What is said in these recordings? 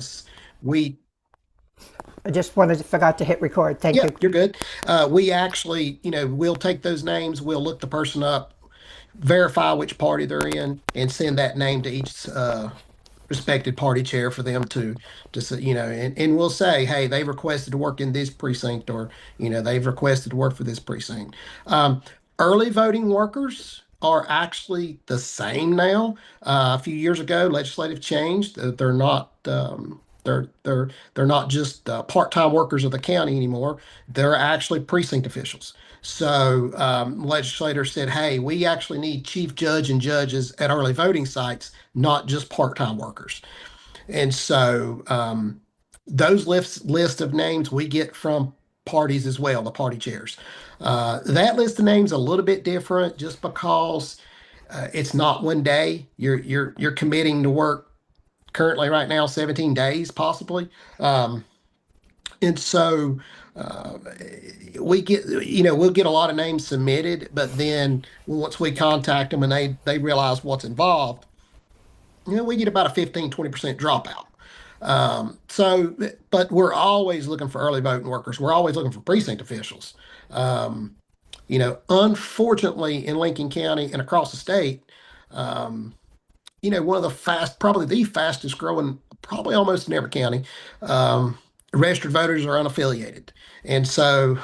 us, we I just forgot to hit record. Thank yeah, you. you're good. We actually, we'll take those names, we'll look the person up, verify which party they're in, and send that name to each respected party chair for them to say, and we'll say, hey, they've requested to work in this precinct, or they've requested to work for this precinct. Um, Early voting workers are actually the same now. A few years ago, legislative change. They're not. They're not just part-time workers of the county anymore. They're actually precinct officials. So legislators said, "Hey, we actually need chief judge and judges at early voting sites, not just part-time workers." And so those list of names we get from parties as well, the party chairs. That list of names a little bit different, just because it's not one day. You're committing to work currently right now 17 days possibly. And so uh, we get, we'll get a lot of names submitted, but then once we contact them and they realize what's involved, we get about a 15-20% dropout. So, but we're always looking for early voting workers. We're always looking for precinct officials. Um, Unfortunately, in Lincoln County and across the state, um, one of the probably the fastest growing, probably almost in every county, um, registered voters are unaffiliated. And so,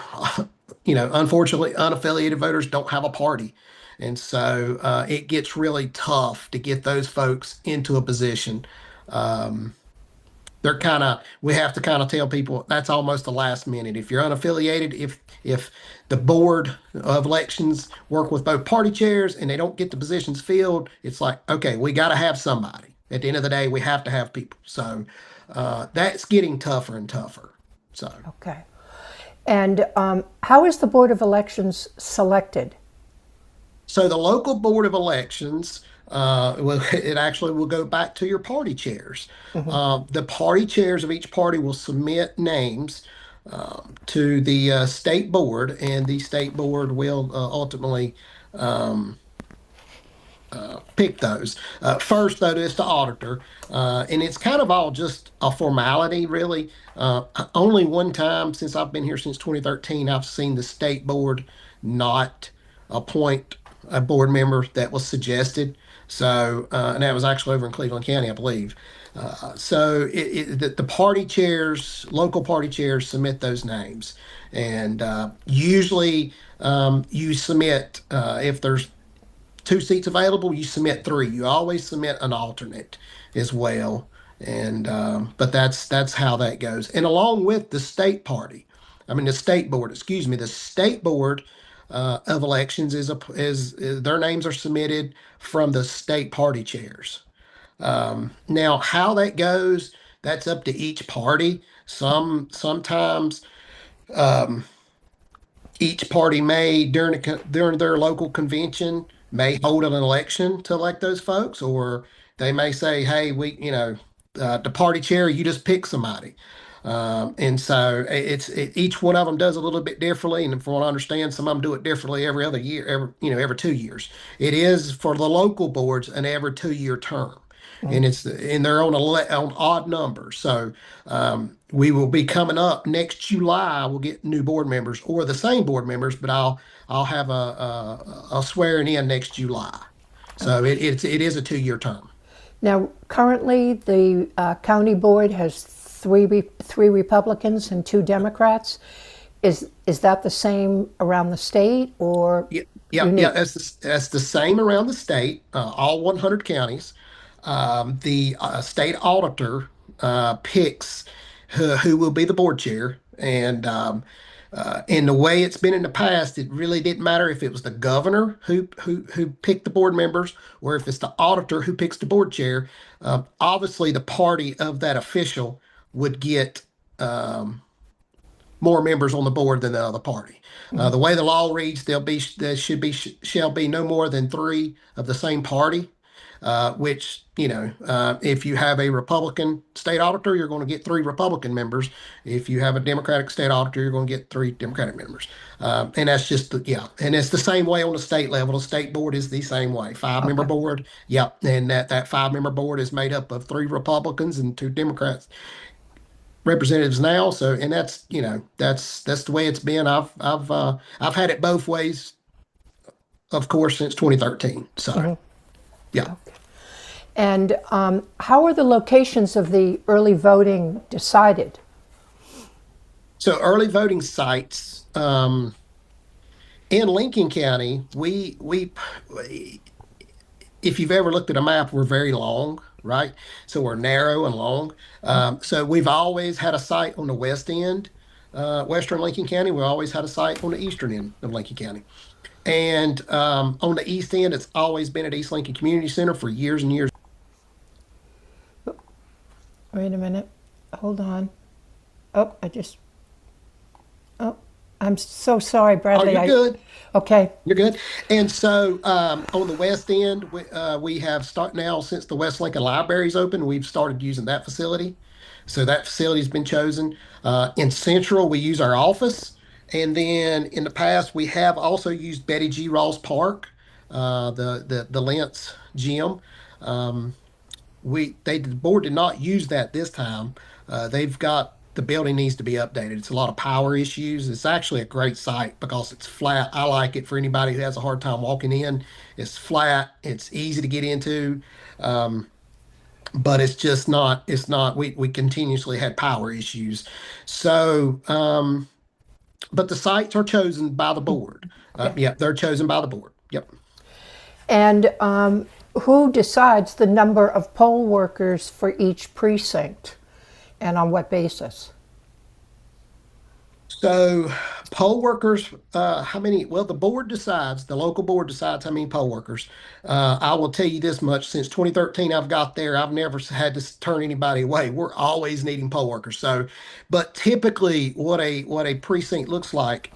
unfortunately, unaffiliated voters don't have a party. And so it gets really tough to get those folks into a position. Um, we have to kind of tell people that's almost the last minute. If you're unaffiliated, if the board of elections work with both party chairs and they don't get the positions filled, it's like, okay, we got to have somebody. At the end of the day, we have to have people. So that's getting tougher and tougher. So. Okay. And how is the Board of Elections selected? So the local board of elections, it actually will go back to your party chairs. The party chairs of each party will submit names to the state board, and the state board will ultimately um, pick those. First, though, it's the auditor, and it's kind of all just a formality, really. Only one time since I've been here since 2013, I've seen the state board not appoint a board member that was suggested. So, and that was actually over in Cleveland County, I believe. So the party chairs, local party chairs, submit those names, and usually you submit if there's two seats available, you submit three. You always submit an alternate as well, and but that's how that goes. And along with the state party, I mean the state board, excuse me, the state board of elections is their names are submitted from the state party chairs. Now, how that goes, that's up to each party. Sometimes um, each party may during their local convention may hold an election to elect those folks, or they may say, "Hey, the party chair, you just pick somebody." And so each one of them does a little bit differently, and from what I understand, some of them do it differently every other year, every 2 years. It is for the local boards an every 2 year term, and it's and they're on odd numbers. So we will be coming up next July. We'll get new board members or the same board members, but I'll have a swearing in next July. So it is a 2 year term. Now, currently, the county board has three Republicans and two Democrats. Is that the same around the state, or Yeah, yeah, yeah. unique? That's the same around the state, all 100 counties. The state auditor picks who will be the board chair, and the way it's been in the past, it really didn't matter if it was the governor who picked the board members or if it's the auditor who picks the board chair. Obviously, the party of that official would get um, more members on the board than the other party. The way the law reads, there shall be no more than three of the same party. which, if you have a Republican state auditor, you're going to get three Republican members. If you have a Democratic state auditor, you're going to get three Democratic members. And that's just, yeah. And it's the same way on the state level. The state board is the same way. Five-member Okay. board. Yep. And that five-member board is made up of three Republicans and two Democrats representatives now. So, and that's, that's the way it's been. I've had it both ways, of course, since 2013. So, yeah. And how are the locations of the early voting decided? So early voting sites in Lincoln County, we if you've ever looked at a map, we're very long, right? So we're narrow and long. So we've always had a site on the west end, western Lincoln County. We always had a site on the eastern end of Lincoln County. And on the east end, it's always been at East Lincoln Community Center for years and years. Wait a minute. Hold on. Oh, oh, I'm so sorry, Oh, Bradley. you're good. Okay. You're good. And so on the west end, we have start now since the West Lincoln Library's open, we've started using that facility. So that facility's been chosen. In Central, we use our office. And then in the past, we have also used Betty G. Ross Park, the Lentz gym. Um, the board did not use that this time. They've got the building needs to be updated. It's a lot of power issues. It's actually a great site because it's flat. I like it for anybody who has a hard time walking in. It's flat. It's easy to get into. Um, but it's just not, we continuously had power issues. So, but the sites are chosen by the board. Okay. Yeah, they're chosen by the board. Yep. And who decides the number of poll workers for each precinct, and on what basis? So poll workers, how many? Well, the board decides, the local board decides how many poll workers. I will tell you this much, since 2013, I've got there, I've never had to turn anybody away. We're always needing poll workers. So, but typically what a precinct looks like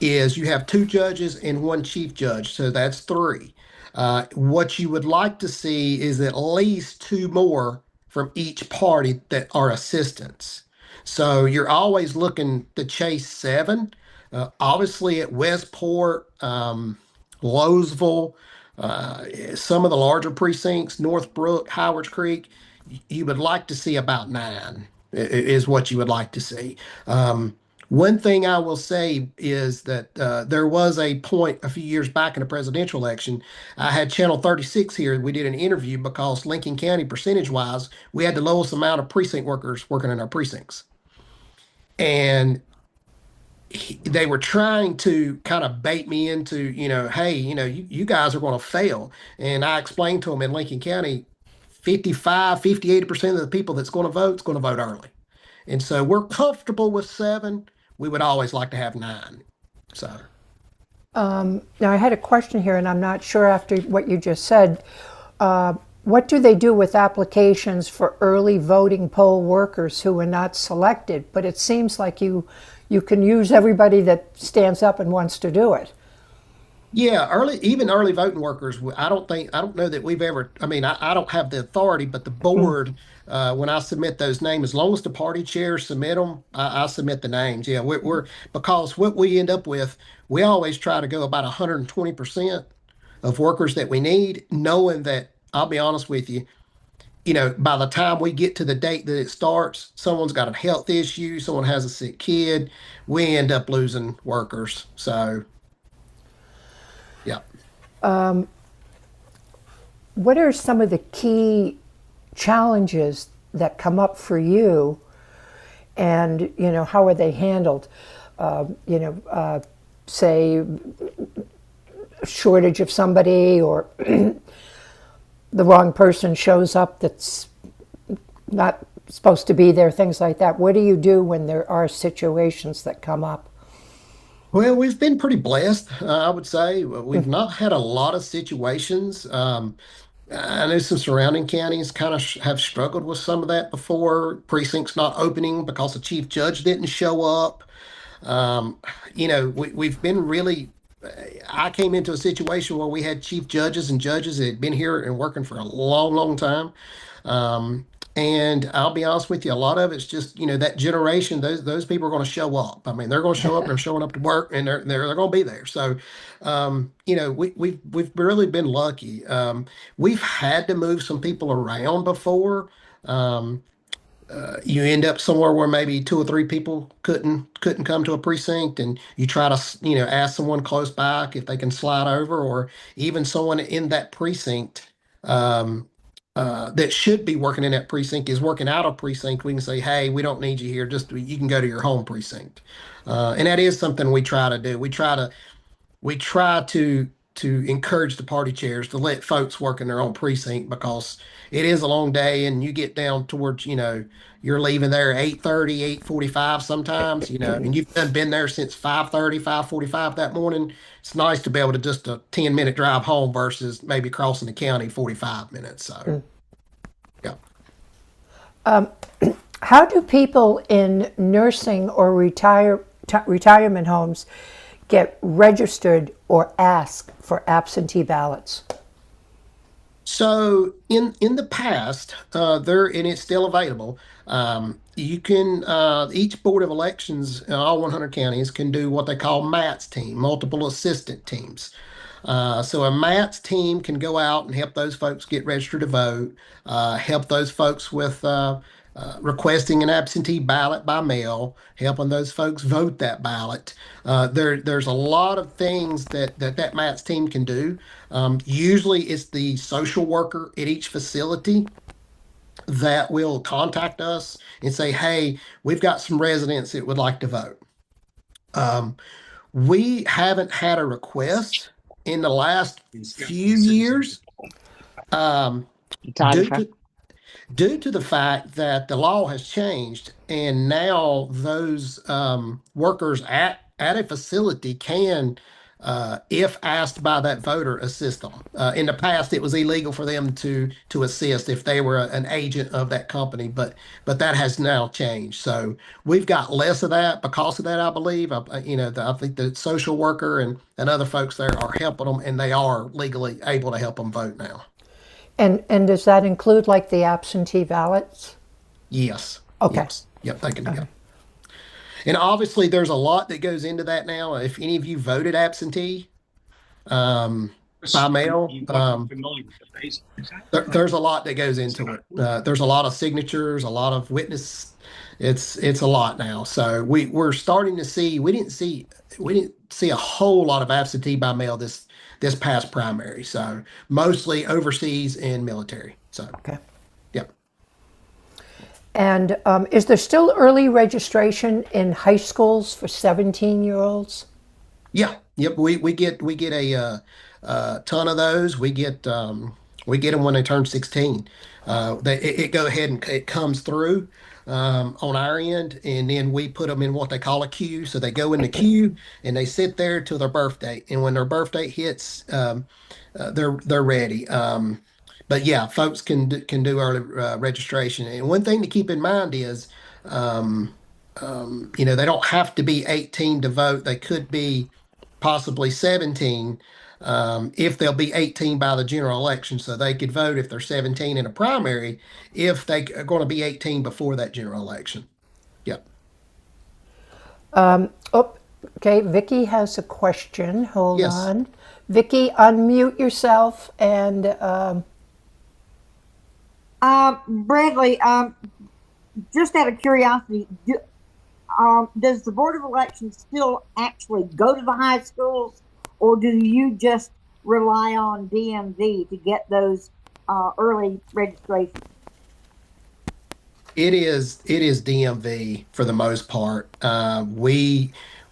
is you have two judges and one chief judge. So that's three. What you would like to see is at least two more from each party that are assistants. So you're always looking to chase seven. Obviously, at Westport, Lowesville, some of the larger precincts, Northbrook, Howard Creek, you would like to see about nine, is what you would like to see. One thing I will say is that there was a point a few years back in the presidential election. I had Channel 36 here, and we did an interview because Lincoln County, percentage wise, we had the lowest amount of precinct workers working in our precincts. And they were trying to kind of bait me into, hey, you guys are going to fail. And I explained to them in Lincoln County, 55, 50, 80% of the people that's going to vote is going to vote early. And so we're comfortable with seven. We would always like to have nine. So, Now, I had a question here, and I'm not sure after what you just said. What do they do with applications for early voting poll workers who are not selected? But it seems like you can use everybody that stands up and wants to do it. yeah, even early voting workers, I don't know that we've ever, I mean, I don't have the authority, but the board, when I submit those names, as long as the party chairs submit them, I submit the names. Yeah, because what we end up with, we always try to go about 120% of workers that we need, knowing that, I'll be honest with you, by the time we get to the date that it starts, someone's got a health issue, someone has a sick kid, we end up losing workers. So, yeah. What are some of the key challenges that come up for you, and how are they handled? Say shortage of somebody, or the wrong person shows up that's not supposed to be there, things like that. What do you do when there are situations that come up? Well, we've been pretty blessed, I would say. We've not had a lot of situations. I know some surrounding counties kind of have struggled with some of that before. Precincts not opening because the chief judge didn't show up. Um, we've been really I came into a situation where we had chief judges and judges that had been here and working for a long, long time. Um, and I'll be honest with you, a lot of it's just, that generation, those people are going to show up. I mean, they're going to show up, they're showing up to work, and they're going to be there. So, we've really been lucky. We've had to move some people around before. Um, you end up somewhere where maybe two or three people couldn't come to a precinct, and you try to ask someone close by if they can slide over, or even someone in that precinct um, that should be working in that precinct is working out of precinct. We can say, hey, we don't need you here, just you can go to your home precinct. And that is something we try to do. We try to encourage the party chairs to let folks work in their own precinct, because it is a long day, and you get down towards, you're leaving there at 8:30, 8:45 sometimes, and you've been there since 5:30, 5:45 that morning. It's nice to be able to just a 10-minute drive home versus maybe crossing the county 45 minutes. So, yeah. How do people in nursing or retirement homes get registered or ask for absentee ballots? So in the past, there and it's still available. You can each board of elections in all 100 counties can do what they call MATS team, multiple assistant teams. So a MATS team can go out and help those folks get registered to vote, help those folks with requesting an absentee ballot by mail, helping those folks vote that ballot. There's a lot of things that MATS team can do. Usually, it's the social worker at each facility that will contact us and say, "Hey, we've got some residents that would like to vote." Um, we haven't had a request in the last few years, um, due Photographer. to due to the fact that the law has changed, and now those workers at a facility can, if asked by that voter, assist them. In the past, it was illegal for them to assist if they were an agent of that company, but that has now changed. So we've got less of that because of that. I believe. I think the social worker and other folks there are helping them, and they are legally able to help them vote now. And does that include like the absentee ballots? Yes. Okay. Yes. Yep. They can. Okay. Yep. And obviously, there's a lot that goes into that now. If any of you voted absentee um, by mail, there's a lot that goes into it. There's a lot of signatures, a lot of witness. It's a lot now. So we're starting to see. We didn't see a whole lot of absentee by mail this past primary. So mostly overseas and military. So Okay. yep. And is there still early registration in high schools for 17-year-olds? Yeah, yep. We get a ton of those. We get them when they turn 16. It go ahead and it comes through on our end, and then we put them in what they call a queue. So they go in the queue and they sit there till their birthday. And when their birthday hits, they're ready. But yeah, folks can do early registration. And one thing to keep in mind is, um, they don't have to be 18 to vote. They could be possibly 17 if they'll be 18 by the general election. So they could vote if they're 17 in a primary if they are going to be 18 before that general election. Yep. Oh, okay. Vicky has a question. Hold Yes. on. Vicky, unmute yourself and Bradley, just out of curiosity, does the Board of Elections still actually go to the high schools, or do you just rely on DMV to get those early registrations? It is DMV for the most part.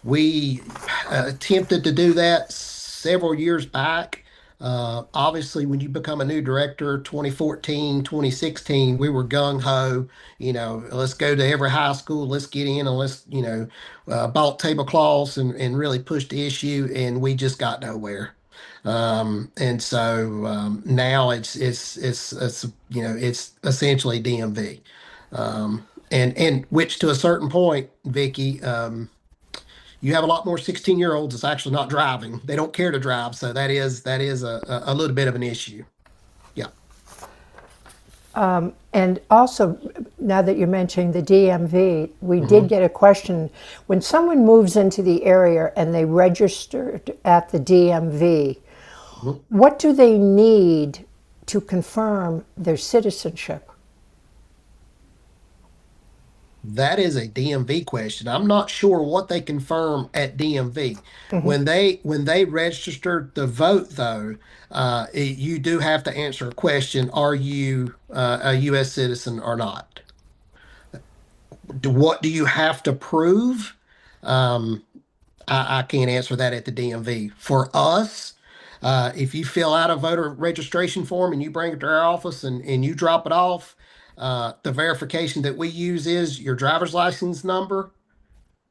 We attempted to do that several years back. Obviously, when you become a new director, 2014, 2016, we were gung ho. Let's go to every high school, let's get in, and let's bought tablecloths and really push the issue, and we just got nowhere. And so now it's essentially DMV. And which to a certain point, Vicky, you have a lot more 16-year-olds that's actually not driving. They don't care to drive, so that is a little bit of an issue. Yeah. And also, now that you're mentioning the DMV, we did Mhm. get a question. When someone moves into the area and they registered at the DMV, Mhm. what do they need to confirm their citizenship? That is a DMV question. I'm not sure what they confirm at DMV. When they register to vote, though, you do have to answer a question: Are you a U.S. citizen or not? What do you have to prove? Um, I can't answer that at the DMV. For us, if you fill out a voter registration form and you bring it to our office and you drop it off, the verification that we use is your driver's license number,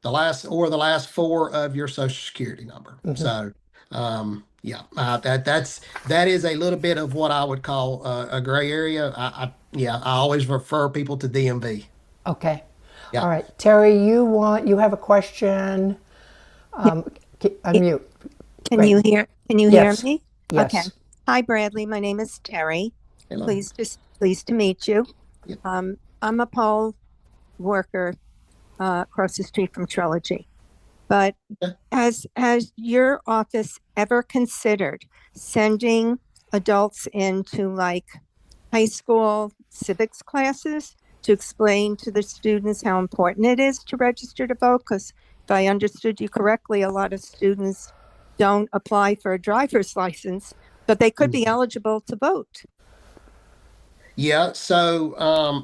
the last four of your social security number. So, yeah, that is a little bit of what I would call a gray area. Yeah, I always refer people to DMV. Okay. Yeah. All right. Terry, you have a question? Yeah, Um, y- unmute. Can Great. you hear Yes. me? Okay. Yes. Hi, Bradley. My name is Terry. Hello. Pleased to meet you. Yep. I'm a poll worker across the street from Trilogy. But Yeah. has your office ever considered sending adults into like high school civics classes to explain to the students how important it is to register to vote? Because if I understood you correctly, a lot of students don't apply for a driver's license, but they could be eligible to vote. Yeah, so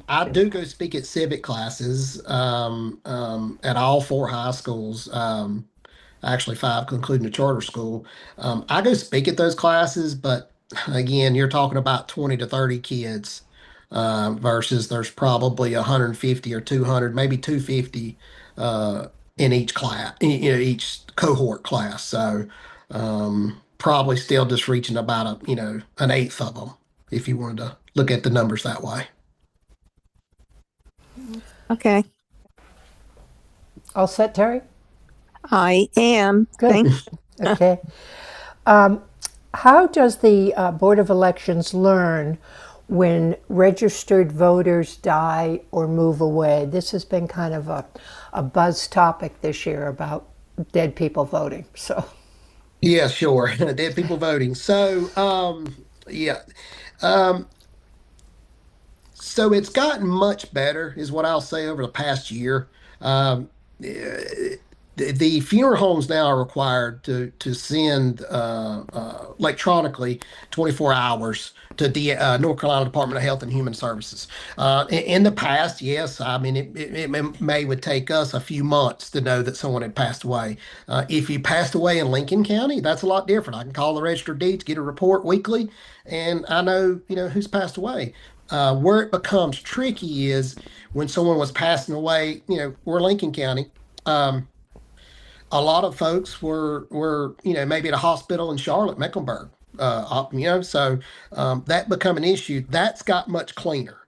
I do go speak at civic classes at all four high schools, actually five, including the charter school. I go speak at those classes, but again, you're talking about 20 to 30 kids versus there's probably 150 or 200, maybe 250 uh, in each class, each cohort class. So probably still just reaching about an eighth of them if you wanted to look at the numbers that way. Okay, All set, Terry? I am. Good. Okay. How does the Board of Elections learn when registered voters die or move away? This has been kind of a buzz topic this year about dead people voting. So, Yeah, sure. Dead people voting. So, yeah. Um, so it's gotten much better, is what I'll say, over the past year. The funeral homes now are required to send electronically 24 hours to the North Carolina Department of Health and Human Services. In the past, yes, I mean it may would take us a few months to know that someone had passed away. If you passed away in Lincoln County, that's a lot different. I can call the Register of Deeds, get a report weekly, and I know who's passed away. Where it becomes tricky is when someone was passing away. We're Lincoln County. Um, a lot of folks were maybe at a hospital in Charlotte, Mecklenburg. So that become an issue. That's got much cleaner.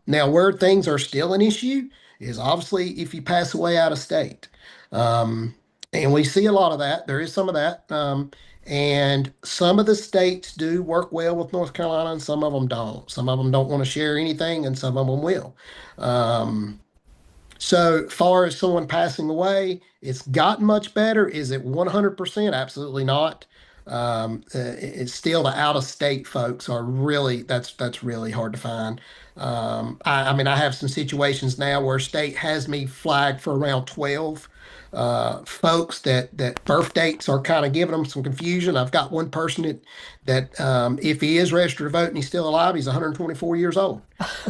Now, where things are still an issue is obviously if you pass away out of state, um, and we see a lot of that. There is some of that, and some of the states do work well with North Carolina, and some of them don't. Some of them don't want to share anything, and some of them will. Um, so, far as someone passing away, it's gotten much better. Is it 100%? Absolutely not. It's still the out of state folks are really that's really hard to find. I mean, I have some situations now where state has me flagged for around 12 folks that birth dates are kind of giving them some confusion. I've got one person that if he is registered to vote and he's still alive, he's 124 years old.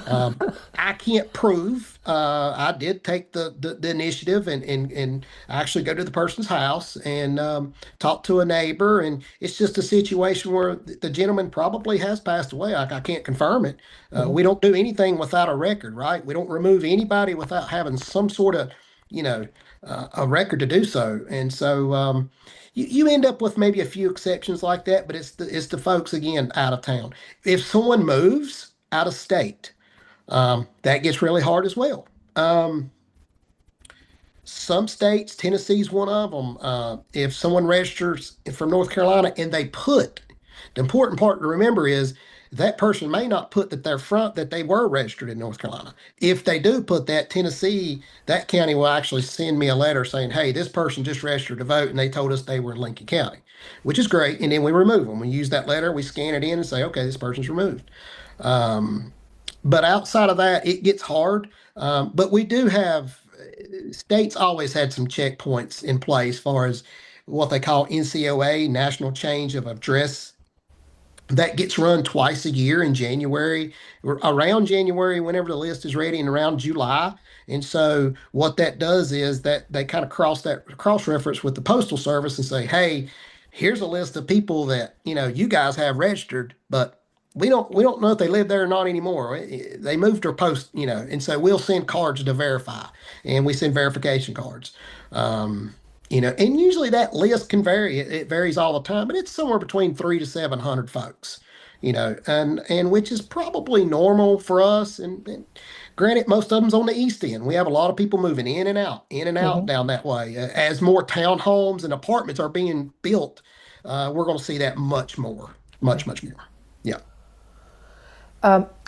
Um, I can't prove. I did take the initiative and actually go to the person's house and talk to a neighbor. And it's just a situation where the gentleman probably has passed away. I can't confirm it. We don't do anything without a record, right? We don't remove anybody without having some sort of, you know, a record to do so. And so you end up with maybe a few exceptions like that, but it's the folks again out of town. If someone moves out of state, that gets really hard as well. Um, Some states, Tennessee's one of them. If someone registers from North Carolina and they put, the important part to remember is that person may not put that they're front that they were registered in North Carolina. If they do put that, Tennessee, that county will actually send me a letter saying, "Hey, this person just registered to vote, and they told us they were in Lincoln County," which is great. And then we remove them. We use that letter, we scan it in, and say, "Okay, this person's removed." Um, but outside of that, it gets hard. But we do have states always had some checkpoints in place as far as what they call NCOA, National Change of Address, that gets run twice a year in January, or around January, whenever the list is ready, and around July. And so what that does is that they kind of cross reference with the Postal Service and say, "Hey, here's a list of people that you guys have registered, but we don't know if they live there or not anymore. They moved their post, and so we'll send cards to verify, and we send verification cards." And usually that list can vary. It varies all the time, but it's somewhere between 300 to 700 folks. And which is probably normal for us. And granted, most of them's on the East End. We have a lot of people moving in and out down that way. As more townhomes and apartments are being built, we're going to see that much more, much more. Yeah.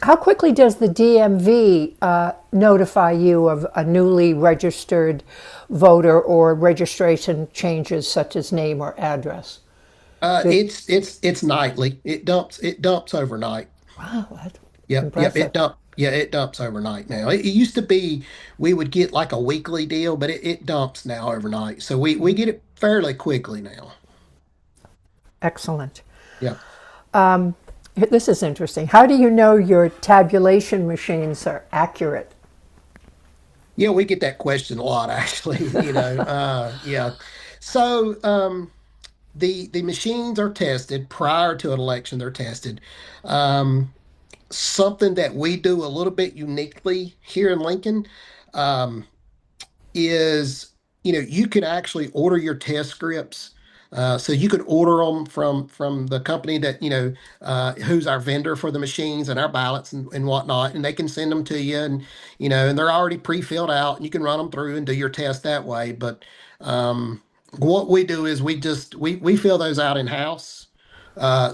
How quickly does the DMV notify you of a newly registered voter or registration changes such as name or address? It's nightly. It dumps overnight. Wow, that's Yep. impressive. It dumps overnight now. It used to be we would get like a weekly deal, but it dumps now overnight. So we get it fairly quickly now. Excellent. Yeah. This is interesting. How do you know your tabulation machines are accurate? Yeah, we get that question a lot actually, yeah. So the machines are tested prior to an election, they're tested. Um, Something that we do a little bit uniquely here in Lincoln. Um, is you can actually order your test scripts. So you could order them from the company that who's our vendor for the machines and our ballots and whatnot, and they can send them to you, and they're already pre-filled out, and you can run them through and do your test that way. But what we do is we fill those out in house,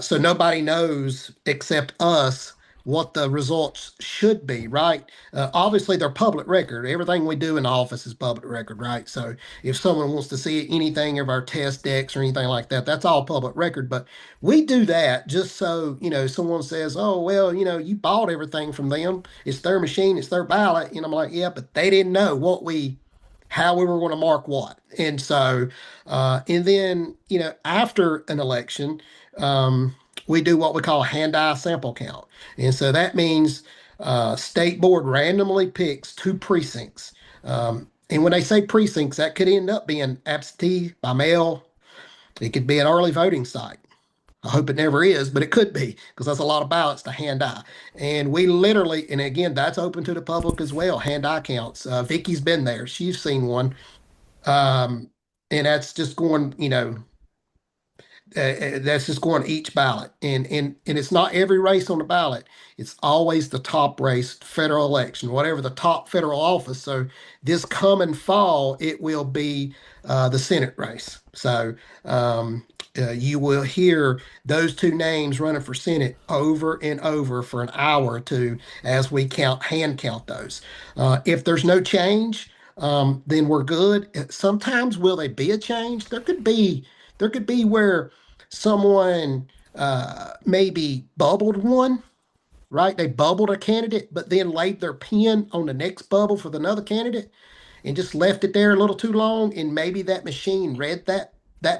so nobody knows except us what the results should be, right? Obviously, they're public record. Everything we do in the office is public record, right? So if someone wants to see anything of our test decks or anything like that, that's all public record. But we do that just so, someone says, "Oh, well, you bought everything from them. It's their machine, it's their ballot." And I'm like, "Yeah, but they didn't know how we were going to mark what." And so, and then, after an election, we do what we call a hand eye sample count. And so that means state board randomly picks two precincts. And when they say precincts, that could end up being absentee by mail. It could be an early voting site. I hope it never is, but it could be because that's a lot of ballots to hand eye. And we literally, and again, that's open to the public as well. Hand eye counts. Vicky's been there; she's seen one, um, and that's just going, that's just going each ballot, and it's not every race on the ballot. It's always the top race, federal election, whatever the top federal office. So this coming fall, it will be the Senate race. So you will hear those two names running for Senate over and over for an hour or two as we hand count those. If there's no change, then we're good. Sometimes will there be a change? There could be where someone maybe bubbled one, right? They bubbled a candidate, but then laid their pen on the next bubble for another candidate and just left it there a little too long. And maybe that machine read that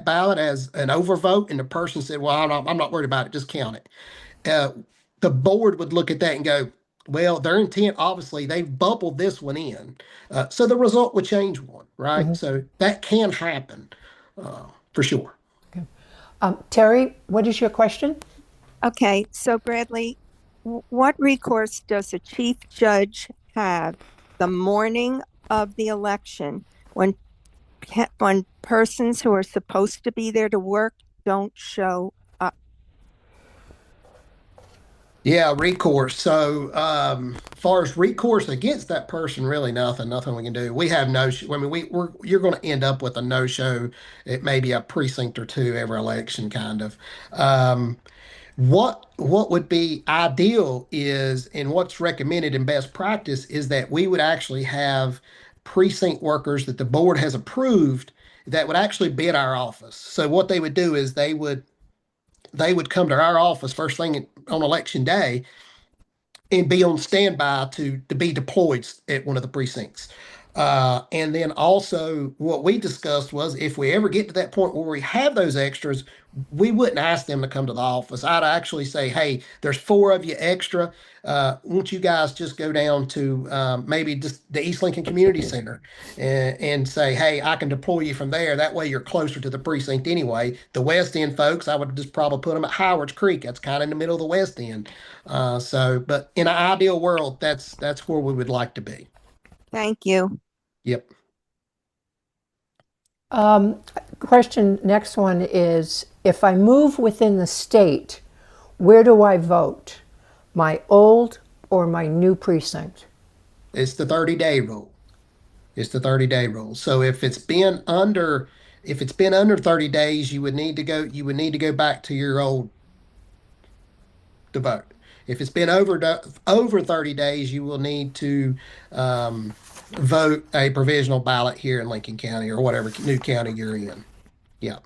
ballot as an overvote, and the person said, "Well, I'm not worried about it. Just count it." Uh, the board would look at that and go, "Well, their intent, obviously, they bubbled this one in." So the result would change one, right? So that can happen for sure. Terry, what is your question? Okay, so Bradley, what recourse does a chief judge have the morning of the election when persons who are supposed to be there to work don't show up? Yeah, recourse. So, far as recourse against that person, really nothing we can do. We have no, I mean, you're going to end up with a no-show. It may be a precinct or two every election, kind of. Um, what would be ideal is, and what's recommended in best practice is that we would actually have precinct workers that the board has approved that would actually be at our office. So what they would do is they would come to our office first thing on election day and be on standby to be deployed at one of the precincts. And then also, what we discussed was if we ever get to that point where we have those extras, we wouldn't ask them to come to the office. I'd actually say, hey, there's four of you extra. Won't you guys just go down to maybe just the East Lincoln Community Center and say, hey, I can deploy you from there. That way you're closer to the precinct anyway. The West End folks, I would just probably put them at Howard's Creek. That's kind of in the middle of the West End. But in an ideal world, that's where we would like to be. Thank you. Yep. Question next one is if I move within the state, where do I vote? My old or my new precinct? It's the 30-day rule. It's the 30-day rule. So if it's been under 30 days, you would need to go back to your old to vote. If it's been over 30 days, you will need to um, vote a provisional ballot here in Lincoln County or whatever new county you're in. Yeah.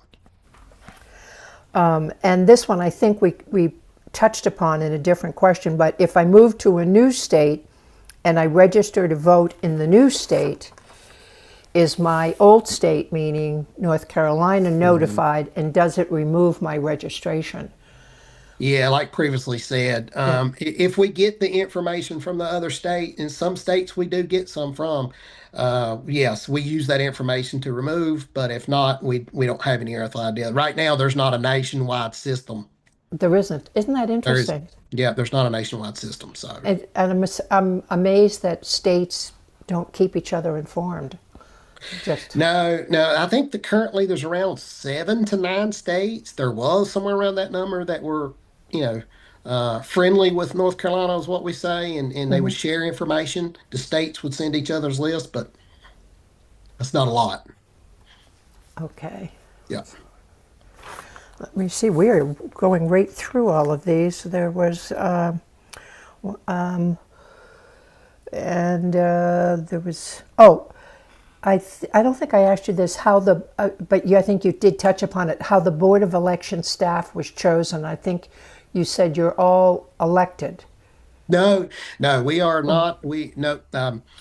And this one I think we touched upon in a different question, but if I move to a new state and I register to vote in the new state, is my old state, meaning North Carolina, Mhm. notified, and does it remove my registration? Yeah, like previously said, Yeah. if we get the information from the other state, in some states we do get some from, yes, we use that information to remove, but if not, we don't have any earthly idea. Right now, there's not a nationwide system. There isn't. Isn't that There is, interesting? yeah, there's not a nationwide system. So And I'm amazed that states don't keep each other informed. Just no, no, I think that currently there's around 7 to 9 states. There was somewhere around that number that were, you know, friendly with North Carolina is what we say, and they would share information. The states would send each other's list, but that's not a lot. okay. Yeah. Let me see. We are going right through all of these. There was, and there was. Oh, I don't think I asked you this. How the but you I think you did touch upon it. How the board of election staff was chosen. I think you said you're all elected. No, no, we are not. We no.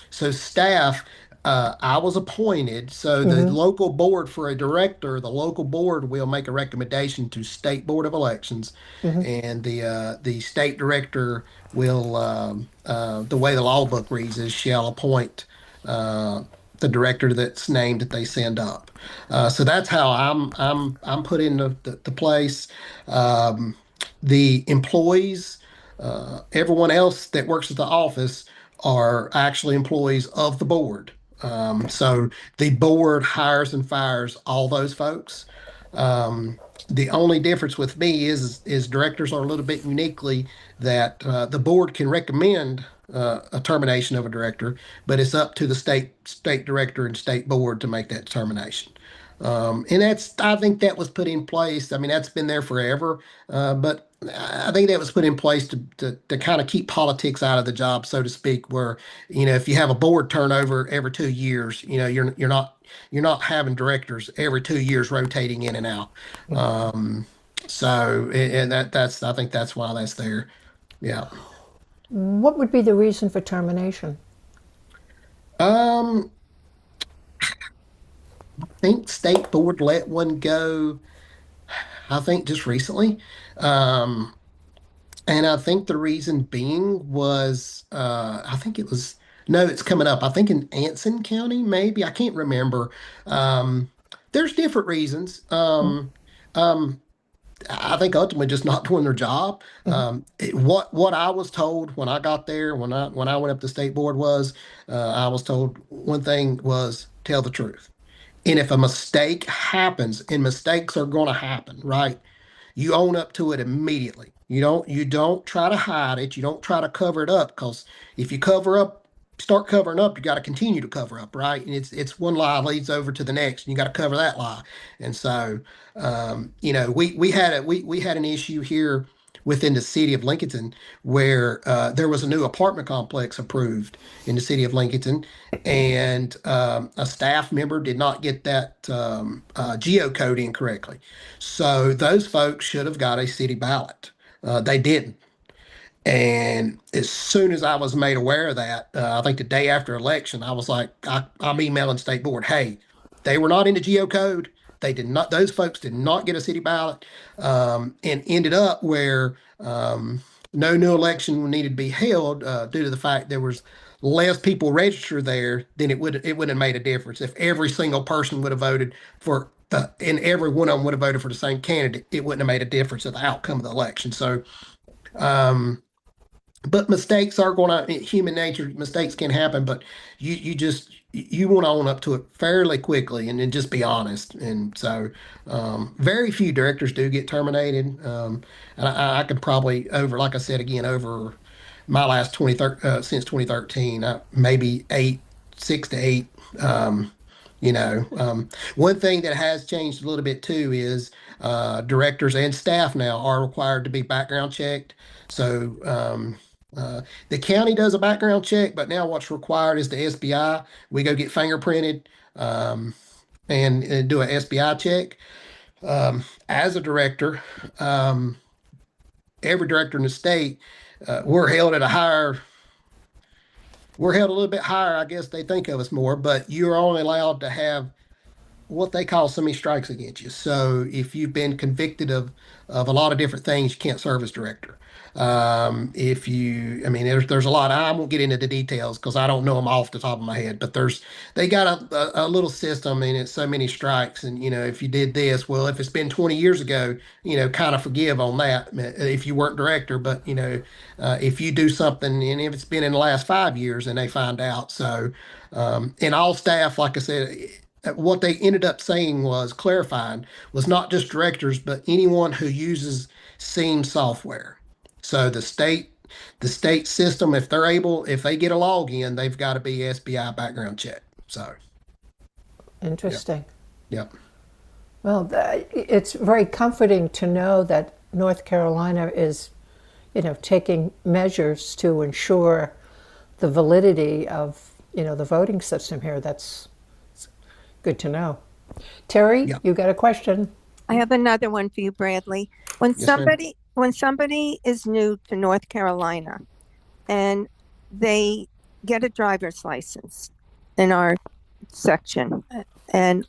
So staff, I was appointed. So the local board for a director, the local board will make a recommendation to state board of elections, and the state director will, the way the law book reads is shall appoint uh, the director that's named that they send up. So that's how I'm put into the place. Um, the employees. Everyone else that works at the office are actually employees of the board. So the board hires and fires all those folks. Um, the only difference with me is directors are a little bit uniquely that the board can recommend a termination of a director, but it's up to the state director and state board to make that determination. And I think that was put in place. I mean, that's been there forever, but I think that was put in place to kind of keep politics out of the job, so to speak. Where if you have a board turnover every 2 years, you're not having directors every 2 years rotating in and out. Um, so, and that's I think that's why that's there. Yeah. What would be the reason for termination? I think state board let one go. I think just recently. Um, And I think the reason being was, I think it was, no, it's coming up. I think in Anson County, maybe. I can't remember. Um, there's different reasons. Um, I think ultimately just not doing their job. What I was told when I got there, when I went up to state board was, I was told one thing was tell the truth. And if a mistake happens, and mistakes are going to happen, right? you own up to it immediately. You don't try to hide it. You don't try to cover it up, because if you start covering up, you got to continue to cover up, right? And it's one lie leads over to the next, and you got to cover that lie. And so, we had an issue here within the city of Lincolnton where there was a new apartment complex approved in the city of Lincolnton, and a staff member did not get that geocode in correctly. So those folks should have got a city ballot. They didn't. And as soon as I was made aware of that, I think the day after election, I was like, I'm emailing state board, hey, they were not in the geocode. They did not; those folks did not get a city ballot, and ended up where no new election needed to be held due to the fact there was less people registered there than it would have made a difference if every single person would have voted for and every one of them would have voted for the same candidate. It wouldn't have made a difference in the outcome of the election. So. But mistakes are going to human nature. Mistakes can happen, but you want to own up to it fairly quickly, and then just be honest. And so, very few directors do get terminated. And I could probably like I said again, over my last since 2013, maybe 6 to 8. Um, One thing that has changed a little bit too is directors and staff now are required to be background checked. So the county does a background check, but now what's required is the SBI. We go get fingerprinted and do an SBI check. As a director, every director in the state, we're held at a higher we're held a little bit higher. I guess they think of us more, but you're only allowed to have what they call so many strikes against you. So if you've been convicted of a lot of different things, you can't serve as director. If you, I mean, there's a lot. I won't get into the details because I don't know them off the top of my head. But they got a little system, and it's so many strikes. And if you did this, well, if it's been 20 years ago, kind of forgive on that if you weren't director. But if you do something, and if it's been in the last 5 years, and they find out. So, and all staff, like I said, what they ended up saying was clarifying was not just directors, but anyone who uses SEAM software. So the state system, if they get a login, they've got to be SBI background check. So, yeah, Interesting. yeah, Well, it's very comforting to know that North Carolina is, taking measures to ensure the validity of, the voting system here. That's good to know. Terry, yeah. you got a question? I have another one for you, Bradley. When Yes, ma'am. somebody is new to North Carolina and they get a driver's license in our section, and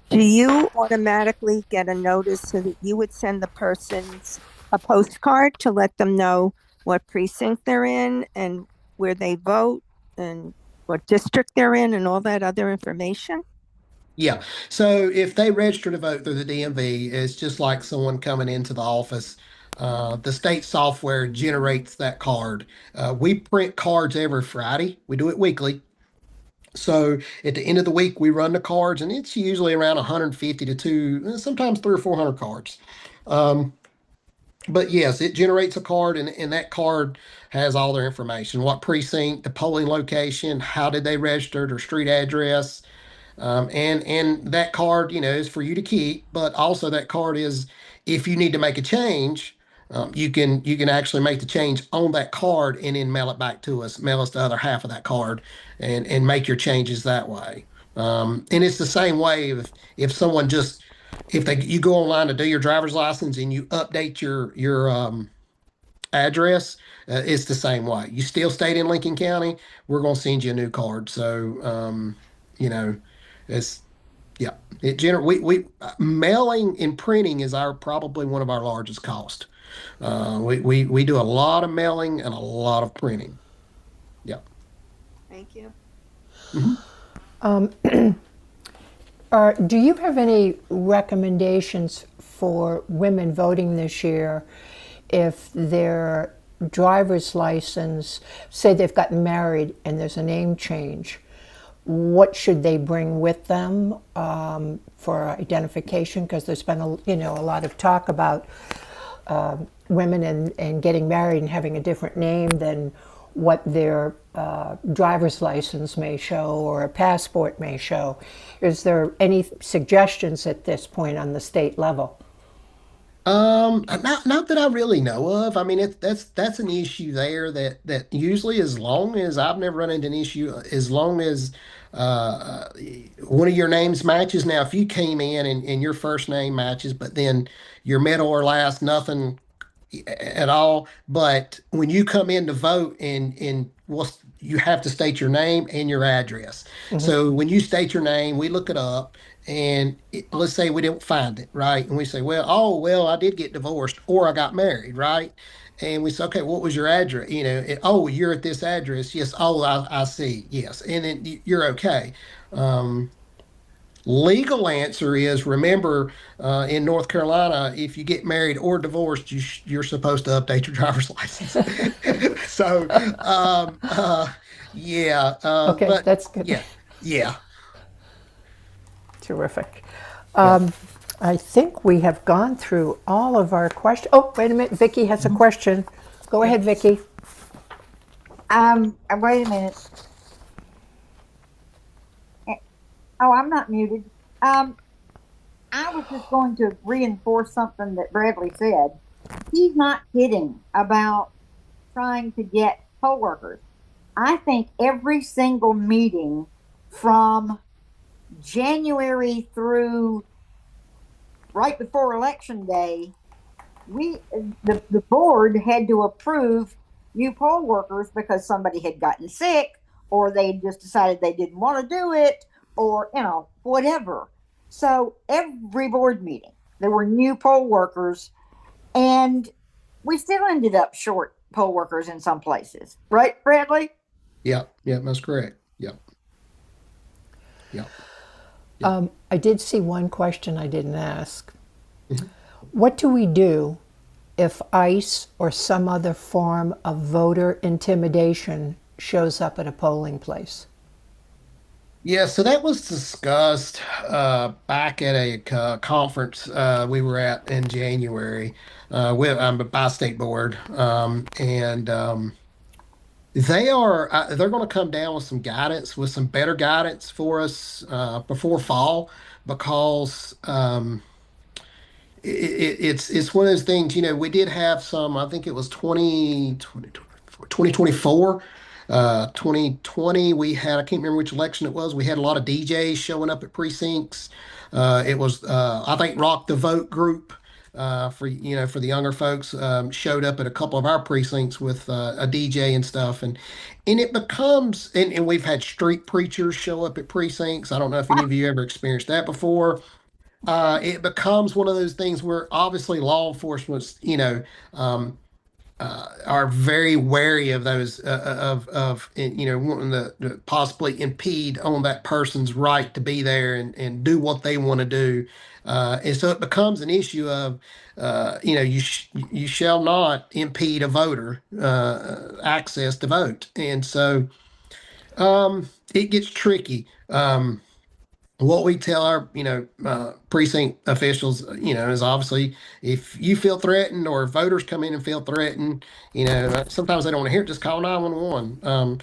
do you automatically get a notice so that you would send the persons a postcard to let them know what precinct they're in and where they vote and what district they're in and all that other information? Yeah. So if they register to vote through the DMV, it's just like someone coming into the office. The state software generates that card. We print cards every Friday. We do it weekly. So at the end of the week, we run the cards, and it's usually around 150 to sometimes 300 or 400 cards. Um, but yes, it generates a card, and that card has all their information: what precinct, the polling location, how did they register, their street address, and that card, is for you to keep, but also that card is if you need to make a change, you can actually make the change on that card and then mail it back to us, mail us the other half of that card, and make your changes that way. And it's the same way if someone just if they you go online to do your driver's license and you update your address, it's the same way. You still stayed in Lincoln County, we're going to send you a new card. So, you know, it's yeah. We mailing and printing is our probably one of our largest cost. We do a lot of mailing and a lot of printing. Yeah. Thank you. Mhm. Do you have any recommendations for women voting this year if their driver's license, say they've gotten married and there's a name change, what should they bring with them for identification? Because there's been a lot of talk about women and getting married and having a different name than what their driver's license may show or a passport may show. Is there any suggestions at this point on the state level? Not that I really know of. I mean, that's an issue there that usually, as long as I've never run into an issue, as long as uh, one of your names matches. Now, if you came in and your first name matches, but then your middle or last nothing at all. But when you come in to vote, and what's you have to state your name and your address. So when you state your name, we look it up, and let's say we don't find it, right? And we say, well, oh, well, I did get divorced or I got married, right? And we say, okay, what was your address? Oh, you're at this address. Yes. Oh, I see. Yes. And then you're okay. Um, Legal answer is, remember, in North Carolina, if you get married or divorced, you're supposed to update your driver's license. So, yeah, Okay, but that's good. yeah, yeah, Terrific. yeah. I think we have gone through all of our questions. Oh, wait a minute. Vicky has a question. Go ahead, Vicky. Wait a minute. Oh, I'm not muted. Um, I was just going to reinforce something that Bradley said. He's not kidding about trying to get poll workers. I think every single meeting from January through right before election day, we the board had to approve new poll workers because somebody had gotten sick or they just decided they didn't want to do it or whatever. So every board meeting there were new poll workers, and we still ended up short poll workers in some places, right, Bradley? Yeah, yeah, that's correct. Yeah, yeah, yeah. I did see one question I didn't ask. Mhm. What do we do if ICE or some other form of voter intimidation shows up at a polling place? Yeah, so that was discussed back at a conference we were at in January with by state board, and they're going to come down with some guidance, with some better guidance for us before fall, because it's one of those things. We did have some. I think it was 2024, 2020. We had, I can't remember which election it was. We had a lot of DJs showing up at precincts. It was I think Rock the Vote group. For the younger folks, showed up at a couple of our precincts with a DJ and stuff, and it becomes, and we've had street preachers show up at precincts. I don't know if any of you ever experienced that before. It becomes one of those things where obviously law enforcement, um, are very wary of those wanting to possibly impede on that person's right to be there and do what they want to do. And so it becomes an issue of, you shall not impede a voter access to vote. And so it gets tricky. What we tell our precinct officials, is obviously, if you feel threatened or if voters come in and feel threatened, sometimes they don't want to hear it, just call 911.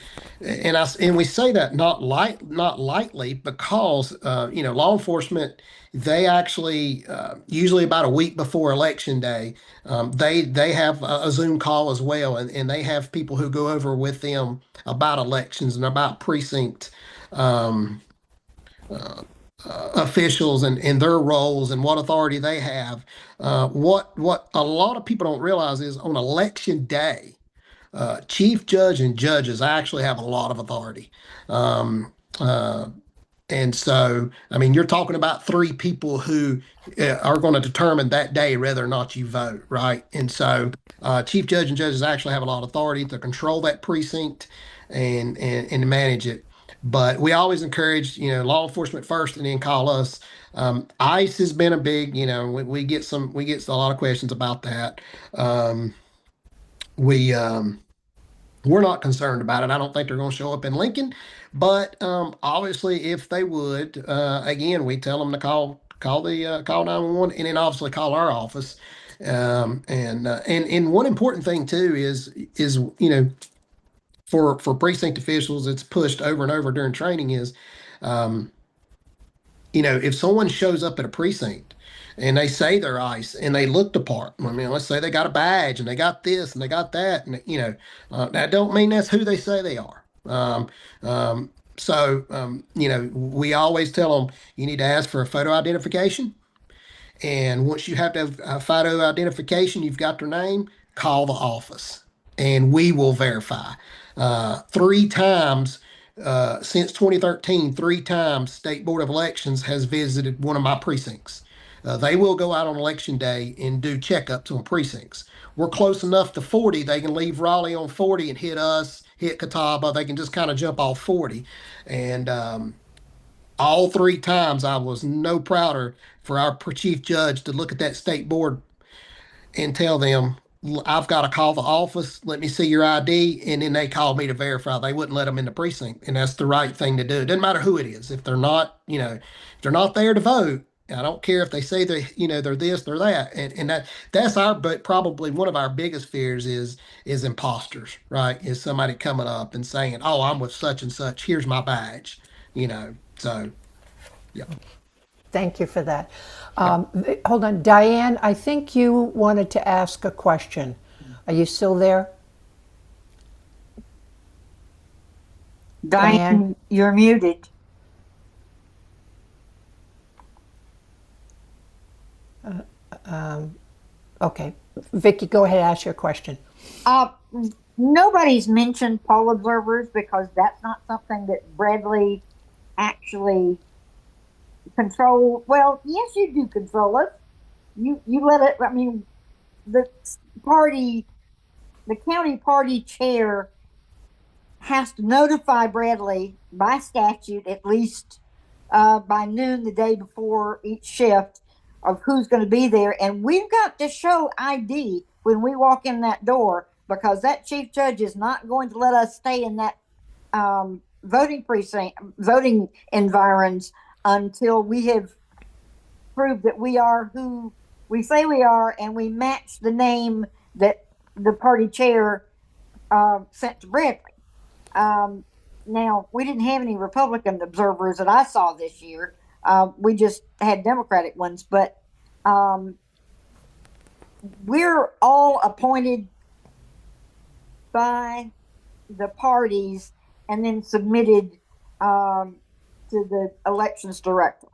And we say that not lightly, because law enforcement, they actually usually about a week before election day, they have a Zoom call as well, and they have people who go over with them about elections and about precinct um, uh, officials and their roles and what authority they have. What a lot of people don't realize is, on election day, chief judge and judges actually have a lot of authority. Um, uh, and so, I mean, you're talking about three people who are going to determine that day whether or not you vote, right? And so, chief judge and judges actually have a lot of authority to control that precinct and to manage it. But we always encourage, law enforcement first, and then call us. ICE has been a big, we get a lot of questions about that. We We're not concerned about it. I don't think they're going to show up in Lincoln, but obviously, if they would, again, we tell them to call 911, and then obviously call our office. And one important thing too is for precinct officials, it's pushed over and over during training is, um, if someone shows up at a precinct and they say they're ICE and they look the part, I mean, let's say they got a badge and they got this and they got that, and that don't mean that's who they say they are. We always tell them you need to ask for a photo identification, and once you have to have a photo identification, you've got their name, call the office and we will verify. Three times since 2013, three times State Board of Elections has visited one of my precincts. They will go out on election day and do checkups on precincts. We're close enough to 40. They can leave Raleigh on 40 and hit us, hit Catawba. They can just kind of jump off 40. And all three times I was no prouder for our chief judge to look at that state board and tell them, I've got to call the office, let me see your ID. And then they called me to verify. They wouldn't let them in the precinct. And that's the right thing to do. It doesn't matter who it is. If they're not, if they're not there to vote, I don't care if they say they're this, they're that. And that's but probably one of our biggest fears is imposters, right? Is somebody coming up and saying, oh, I'm with such and such, here's my badge, so yeah. Thank you for that. Yeah. Hold on, Diane, I think you wanted to ask a question. Are you still there? Diane? Diane, you're muted. Okay. Vicki, go ahead and ask your question. Uh, Nobody's mentioned poll observers because that's not something that Bradley actually control. Well, yes, you do control it. You let it. I mean, the party, the county party chair has to notify Bradley by statute at least by noon the day before each shift of who's going to be there, and we've got to show ID when we walk in that door because that chief judge is not going to let us stay in that voting environs until we have proved that we are who we say we are and we match the name that the party chair sent to Bradley. Now, we didn't have any Republican observers that I saw this year. We just had Democratic ones, but we're all appointed by the parties and then submitted to the elections director.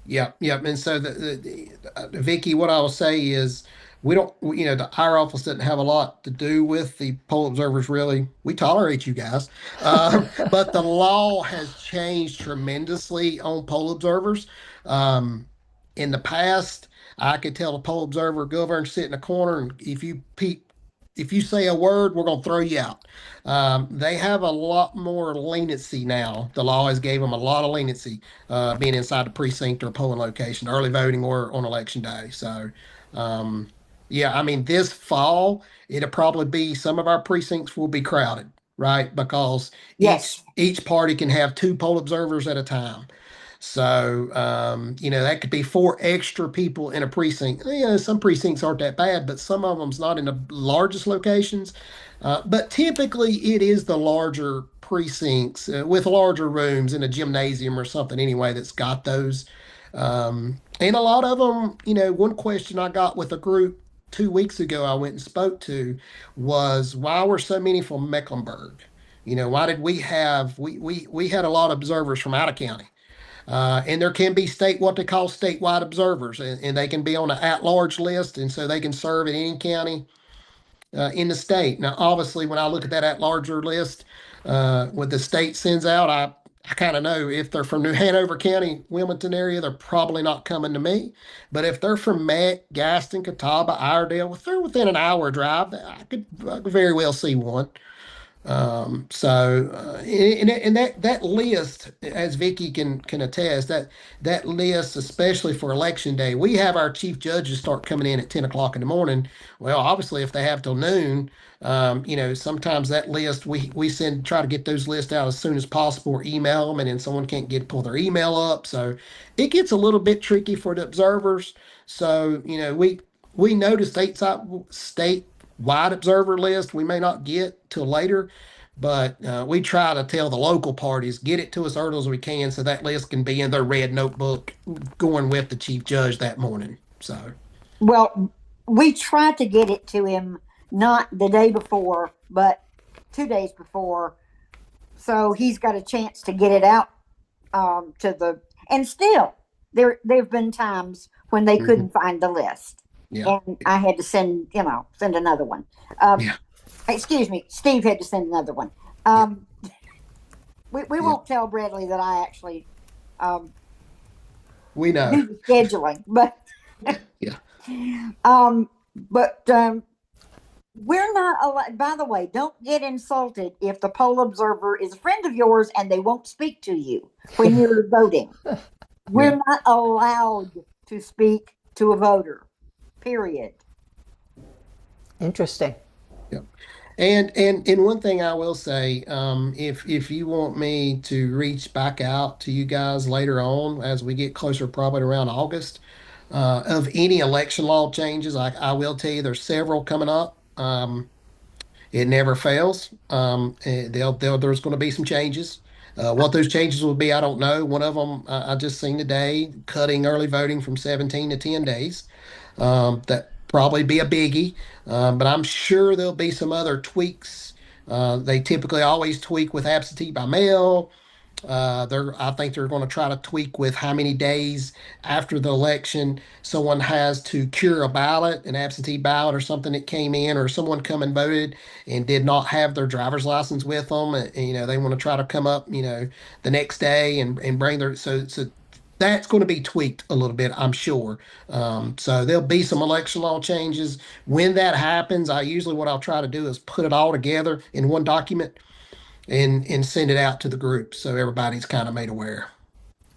Yep, yep. And so Vicky, what I'll say is we don't, our office doesn't have a lot to do with the poll observers. Really, we tolerate you guys, but the law has changed tremendously on poll observers. In the past, I could tell a poll observer, go over and sit in a corner, and if you say a word, we're going to throw you out. They have a lot more leniency now. The law has gave them a lot of leniency being inside the precinct or polling location, early voting or on election day. So, yeah, I mean, this fall, it'll probably be some of our precincts will be crowded, right? Because Yes. each party can have two poll observers at a time. So, that could be four extra people in a precinct. Some precincts aren't that bad, but some of them's not in the largest locations. But typically, it is the larger precincts with larger rooms in a gymnasium or something anyway that's got those. And a lot of them, one question I got with a group 2 weeks ago I went and spoke to was why were so many from Mecklenburg? Why did we had a lot of observers from out of county. And there can be what they call statewide observers, and they can be on an at-large list, and so they can serve in any county in the state. Now, obviously, when I look at that at-larger list, what the state sends out, I kind of know if they're from New Hanover County, Wilmington area, they're probably not coming to me. But if they're from Meck, Gaston, Catawba, Iredell, if they're within an hour drive, I could very well see one. And that list, as Vicky can attest, that list, especially for election day, we have our chief judges start coming in at 10 o'clock in the morning. Well, obviously, if they have till noon, sometimes that list we send try to get those lists out as soon as possible or email them, and then someone can't get pull their email up, so it gets a little bit tricky for the observers. So we notice statewide observer list we may not get till later, but we try to tell the local parties get it to us early as we can so that list can be in their red notebook going with the chief judge that morning. So Well, we tried to get it to him not the day before, but 2 days before, so he's got a chance to get it out to the. And still, there've been times when they mhm, couldn't find the list, yeah, and I had to send another one. Um, yeah, excuse me, Steve had to send another one. yeah, Um, we yeah. won't tell Bradley that I actually um, We know. do the scheduling, but Yeah. um, but we're not allowed. By the way, don't get insulted if the poll observer is a friend of yours and they won't speak to you when you're voting. Yeah. We're not allowed to speak to a voter. Period. Interesting. Yeah. And one thing I will say, if you want me to reach back out to you guys later on as we get closer, probably around August, of any election law changes, I will tell you there's several coming up. It never fails. There's going to be some changes. What those changes will be, I don't know. One of them I just seen today, cutting early voting from 17 to 10 days. That probably be a biggie, but I'm sure there'll be some other tweaks. They typically always tweak with absentee by mail. I think they're going to try to tweak with how many days after the election someone has to cure a ballot, an absentee ballot or something that came in, or someone come and voted and did not have their driver's license with them. And they want to try to come up, the next day and bring their so that's going to be tweaked a little bit, I'm sure. So there'll be some election law changes. When that happens, what I'll try to do is put it all together in one document and send it out to the group so everybody's kind of made aware.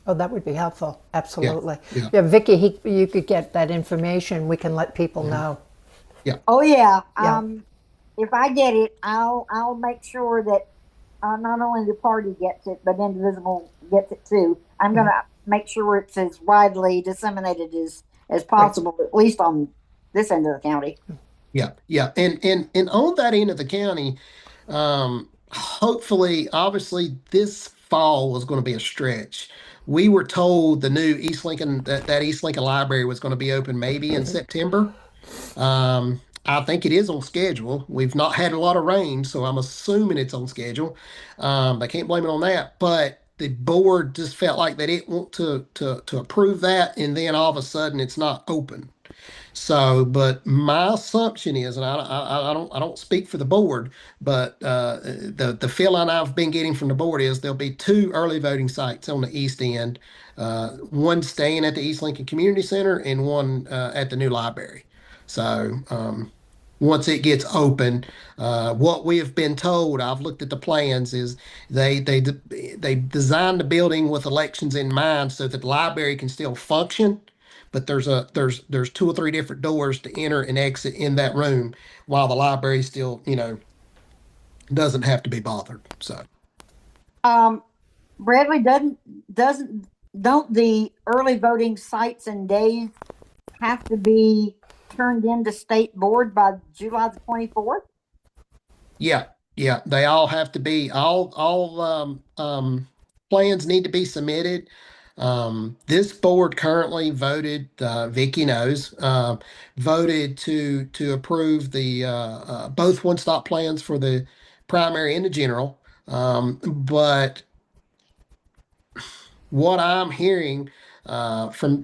Oh, that would be helpful. Yeah, Absolutely. yeah, Yeah, Vicky, you could get that information. We can let people mhm, know. yeah, Oh yeah. Yeah. If I get it, I'll make sure that not only the party gets it, but Indivisible gets it too. I'm Mhm. gonna make sure it's as widely disseminated as great. possible, at least on this end of the county. Yeah, yeah, and on that end of the county, hopefully, obviously, this fall was going to be a stretch. We were told the new East Lincoln that East Lincoln Library was going to be open maybe in September. I think it is on schedule. We've not had a lot of rain, so I'm assuming it's on schedule. I can't blame it on that. But the board just felt like they didn't want to approve that, and then all of a sudden it's not open. So, but my assumption is, and I don't speak for the board, but the feeling I've been getting from the board is there'll be two early voting sites on the east end, one staying at the East Lincoln Community Center and one at the new library. So, once it gets open, what we have been told, I've looked at the plans, is they designed the building with elections in mind so that the library can still function, but there's two or three different doors to enter and exit in that room while the library still doesn't have to be bothered. So Um, Bradley doesn't don't the early voting sites and days have to be turned into state board by July the 24th? yeah, yeah, they all have to be all plans need to be submitted. This board currently voted, Vicky knows, voted to approve the both one-stop plans for the primary and the general. But what I'm hearing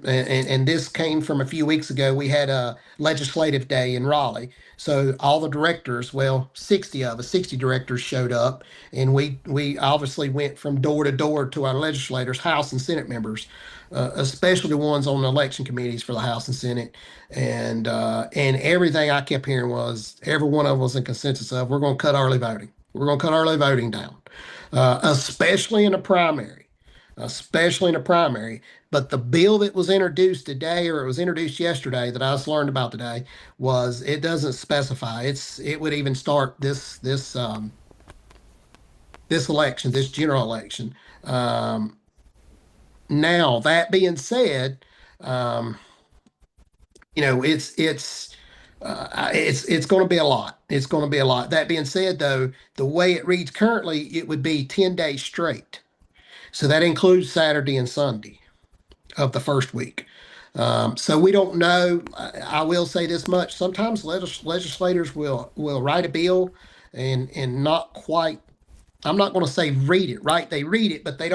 and this came from a few weeks ago, we had a legislative day in Raleigh. So all the directors, well, 60 of us, 60 directors showed up, and we obviously went from door to door to our legislators, House and Senate members, especially the ones on the election committees for the House and Senate. And everything I kept hearing was every one of them was in consensus of we're going to cut early voting. We're going to cut early voting down, especially in a primary, especially in a primary. But the bill that was introduced today, or it was introduced yesterday, that I just learned about today, was it doesn't specify. It would even start this election, this general election. Now that being said, um, it's going to be a lot. It's going to be a lot. That being said, though, the way it reads currently, it would be 10 days straight. So that includes Saturday and Sunday of the first week. So we don't know. I will say this much: sometimes legislators will write a bill and not quite. I'm not going to say read it, right? They read it, but they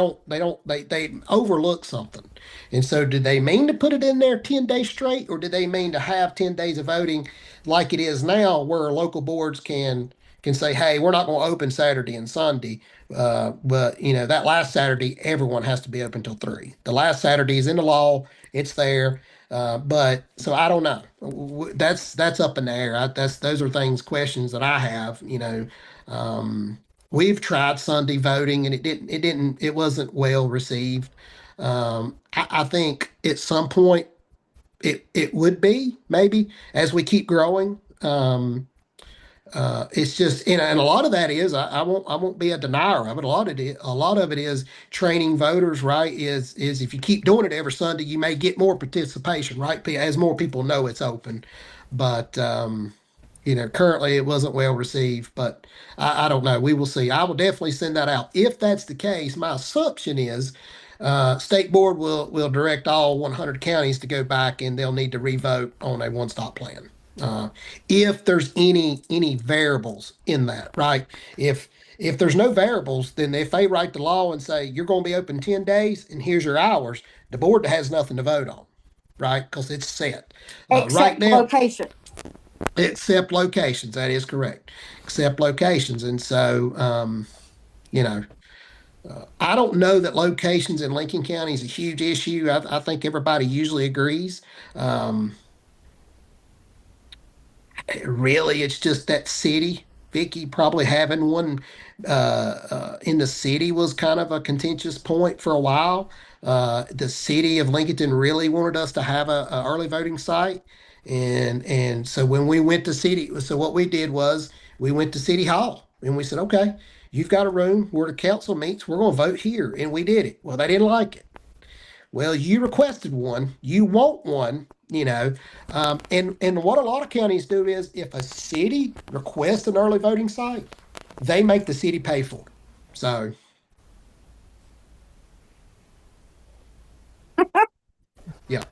overlook something. And so did they mean to put it in there 10 days straight, or did they mean to have 10 days of voting like it is now, where local boards can say, hey, we're not going to open Saturday and Sunday. But that last Saturday, everyone has to be open till 3. The last Saturday is in the law, it's there. But so I don't know. That's up in the air. Those are questions that I have. Um, We've tried Sunday voting, and it wasn't well received. I think at some point it would be, maybe, as we keep growing. It's just, and a lot of that is, I won't be a denier of it. A lot of it is training voters, right? Is if you keep doing it every Sunday, you may get more participation, right? As more people know it's open. But currently it wasn't well received, but I don't know. We will see. I will definitely send that out. If that's the case, my assumption is state board will direct all 100 counties to go back, and they'll need to revote on a one-stop plan. Uh, if there's any variables in that, right? If there's no variables, then if they write the law and say you're going to be open 10 days and here's your hours, the board has nothing to vote on, right? Because it's set. Right Except now, location. except locations. That is correct. Except locations. And so, you know, I don't know that locations in Lincoln County is a huge issue. I think everybody usually agrees. Um, Really, it's just that city. Vicky, probably having one in the city was kind of a contentious point for a while. The city of Lincolnton really wanted us to have a early voting site, and so when we went to so what we did was we went to City Hall and we said, okay, you've got a room where the council meets. We're going to vote here, and we did it. Well, they didn't like it. Well, you requested one, you want one, and what a lot of counties do is if a city requests an early voting site, they make the city pay for it. So, yeah,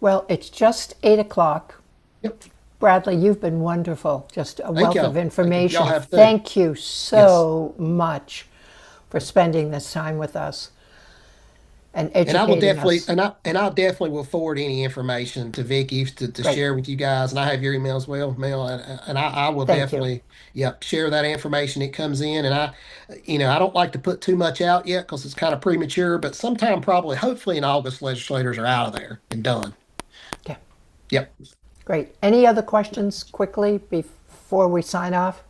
Well, it's just 8 o'clock. yep. Bradley, you've been wonderful. Just a Thank wealth y'all. of information. Y'all have too. Thank you Yes. so much for spending this time with us and And I will educating definitely, us. and I definitely will forward any information to Vicky to Great. share with you guys. And I have your email as well, Mel, and I will Thank you. definitely, yep, share that information that comes in. And I don't like to put too much out yet because it's kind of premature. But sometime, probably, hopefully in August, legislators are out of there and done. Okay, Yep. great. Any other questions quickly before we sign off?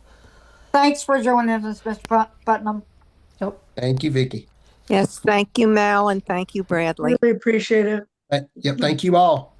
Thanks for joining us, Mr. Putnam. Nope. Thank you, Vicky. Yes, thank you, Mel, and thank you, Bradley. Really appreciate it. Yep. Thank you all.